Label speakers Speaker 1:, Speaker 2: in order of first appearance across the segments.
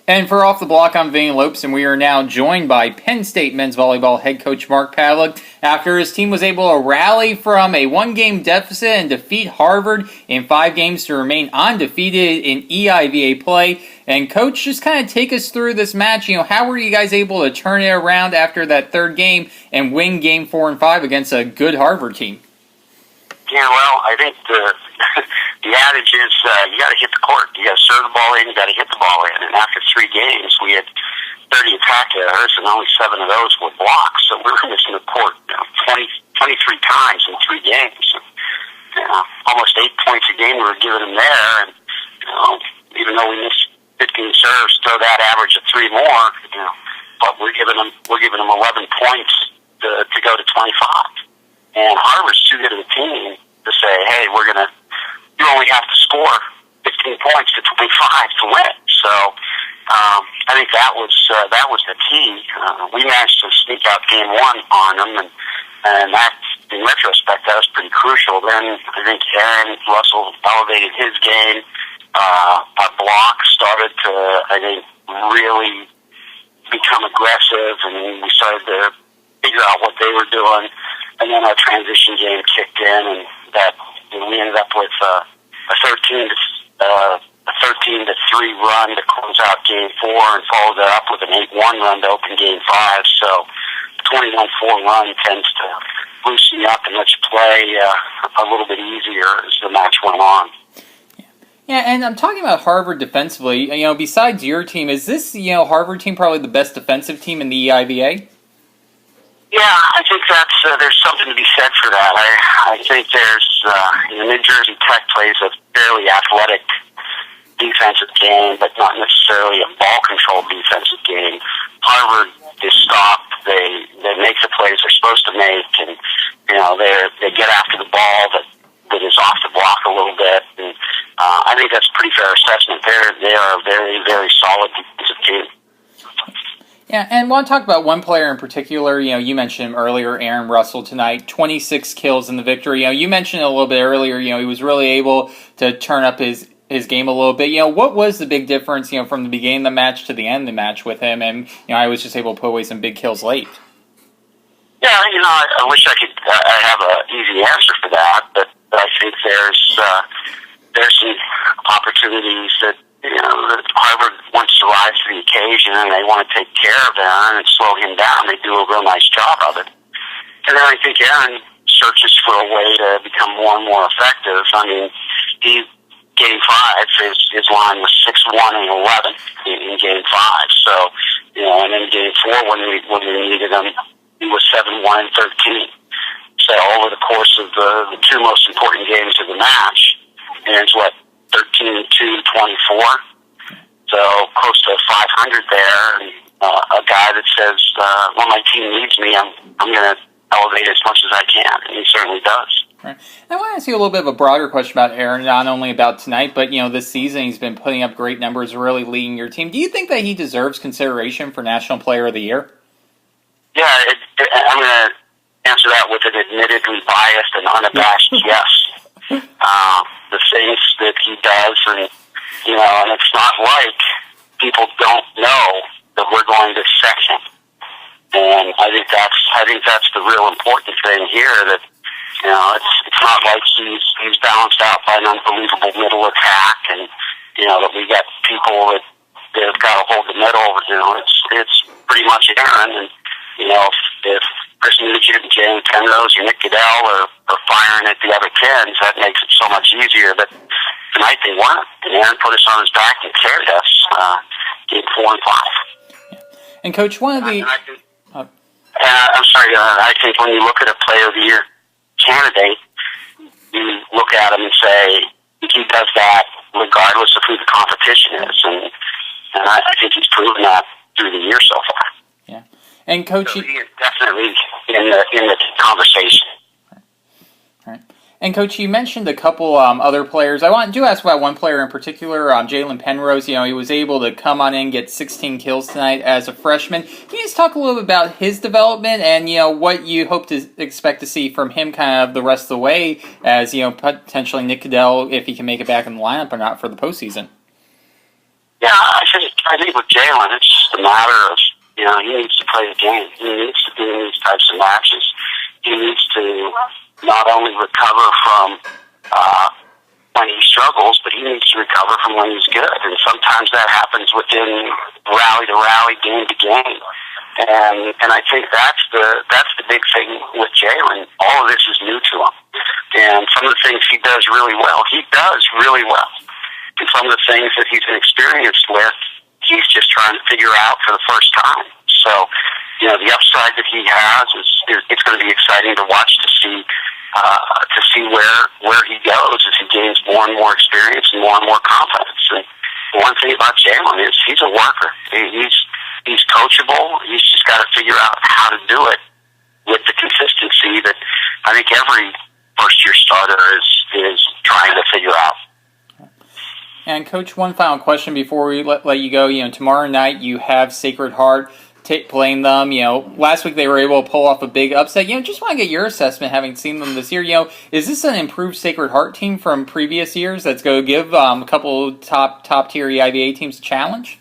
Speaker 1: And for Off the Block, I'm Vane Lopes, and we are now joined by Penn State men's volleyball head coach Mark Pavlik after his team was able to rally from a one-game deficit and defeat Harvard in 5 games to remain undefeated in EIVA play. And Coach, just kind of take us through this match. How were you guys able to turn it around after that third game and win game 4 and 5 against a good Harvard team?
Speaker 2: Yeah, well, I think the adage is you got to hit the court. You got to serve the ball in, you got to hit the ball in. And after 3 games, we had 30 attack errors, and only 7 of those were blocks. So we were missing the court 23 times in 3 games. And, almost 8 points a game we were giving them there. And even though we missed 15 serves, throw that average of 3 more. But we're giving them 11 points to go to 25. And Harvard's too good of a team to say, hey, you only have to score 15 points to 25 to win. So I think that was the key. We managed to sneak out game 1 on them, and that, in retrospect, that was pretty crucial. Then I think Aaron Russell elevated his game. Our block started to, I think, really become aggressive, and we started to figure out what they were doing. And then our transition game kicked in, and we ended up with a 13 to 3 run to close out game 4, and followed that up with an 8-1 run to open game 5. So, 21-4 run tends to loosen you up and let you play a little bit easier as the match went on.
Speaker 1: Yeah, and I'm talking about Harvard defensively. Besides your team, is this Harvard team probably the best defensive team in the EIVA?
Speaker 2: Yeah, I think there's something to be said for that. I think there's New Jersey Tech plays a fairly athletic defensive game, but not necessarily a ball control defensive game. Harvard is stopped. They make the plays they're supposed to make, and they get after the ball that is off the block a little bit. And I think that's a pretty fair assessment. They are a very, very solid defensive team.
Speaker 1: Yeah, and I want to talk about one player in particular. You mentioned him earlier, Aaron Russell tonight, 26 kills in the victory. You mentioned it a little bit earlier. He was really able to turn up his game a little bit. What was the big difference, from the beginning of the match to the end of the match with him? And I was just able to put away some big kills late.
Speaker 2: Yeah, I wish I could. I have an easy answer for that, but I think there's some opportunities that. That Harvard wants to rise to the occasion, and they want to take care of Aaron and slow him down. They do a real nice job of it. And then I think Aaron searches for a way to become more and more effective. I mean, game 5, his line was 6-1 and 11 in game 5. So, and in game 4, when we needed him, he was 7-1 and 13. So over the course of the 2 most important games of the match, Aaron's 13-2-24, so close to 500 there, and a guy that says, when my team needs me, I'm going to elevate as much as I can, and he certainly does.
Speaker 1: Right. I want to ask you a little bit of a broader question about Aaron, not only about tonight, but this season he's been putting up great numbers, really leading your team. Do you think that he deserves consideration for National Player of the Year?
Speaker 2: Yeah, I'm going to answer that with an admittedly biased and unabashed yes. The things that he does, and and it's not like people don't know that we're going to section. And I think that's the real important thing here. That it's not like he's balanced out by an unbelievable middle attack, and that we got people that have got to hold the middle. It's pretty much Aaron, and if Chris Nugent and Jane Penrose or Nick Goodell are firing at the other 10s, that makes it so much easier. But tonight they weren't. And Aaron put us on his back and carried us game 4 and 5.
Speaker 1: Yeah. And Coach, one of the...
Speaker 2: I'm sorry, I think when you look at a Player of the Year candidate, you look at him and say, he does that regardless of who the competition is. And I think he's proven that through the year so far.
Speaker 1: Yeah. And Coach,
Speaker 2: so he is definitely in the conversation.
Speaker 1: Right. And Coach, you mentioned a couple other players. I do ask about one player in particular, Jalen Penrose. He was able to come on in, get 16 kills tonight as a freshman. Can you just talk a little bit about his development and what you hope to expect to see from him kind of the rest of the way, as potentially Nick Goodell, if he can make it back in the lineup or not for the postseason?
Speaker 2: Yeah, I think I think with Jalen, it's just a matter of, he needs to play the game. He needs to be in these types of matches. He needs to not only recover from when he struggles, but he needs to recover from when he's good. And sometimes that happens within rally to rally, game to game. And I think that's the big thing with Jalen. All of this is new to him. And some of the things he does really well, and some of the things that he's inexperienced with, he's just trying to figure out for the first time. So, the upside that he has is it's going to be exciting to watch to see where he goes as he gains more and more experience and more confidence. And one thing about Jalen is he's a worker. He's coachable. He's just got to figure out how to do it with the consistency that I think every first-year starter is trying to figure out.
Speaker 1: And, Coach, one final question before we let you go. Tomorrow night you have Sacred Heart playing them. Last week they were able to pull off a big upset. Just want to get your assessment, having seen them this year. Is this an improved Sacred Heart team from previous years that's going to give a couple top-tier EIVA teams a challenge?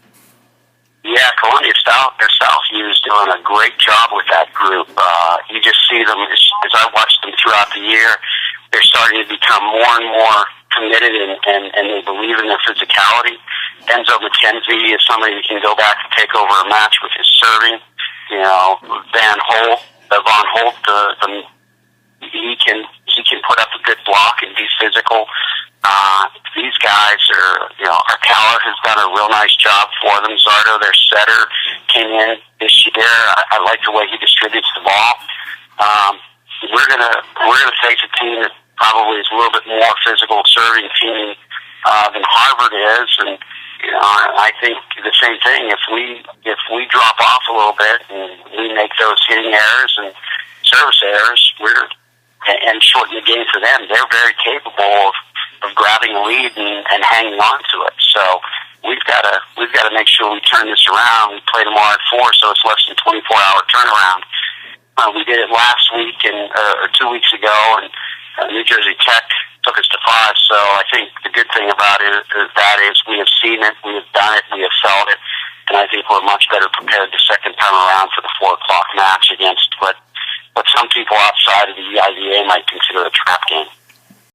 Speaker 2: Yeah, Columbia Southview is doing a great job with that group. You just see them, as I watched them throughout the year, they're starting to become more and more committed and they believe in their physicality. Enzo McKenzie is somebody who can go back and take over a match with his serving. Von Holt, he can put up a good block and be physical. These guys Arcala has done a real nice job for them. Zardo, their setter, came in this year. I like the way he distributes the ball. We're gonna face a team that probably is a little bit more physical serving team than Harvard is, and I think the same thing. If we drop off a little bit and we make those hitting errors and service errors, and shorten the game for them, they're very capable of grabbing a lead and hanging on to it. So we've got to make sure we turn this around. We play tomorrow at 4, so it's less than 24-hour turnaround. We did it last week or 2 weeks ago, and New Jersey Tech took us to 5. So I think the good thing about it is we have seen it, we have done it, we have felt it, and I think we're much better prepared the second time around for the 4 o'clock match against what some people outside of the EIVA might consider a trap game.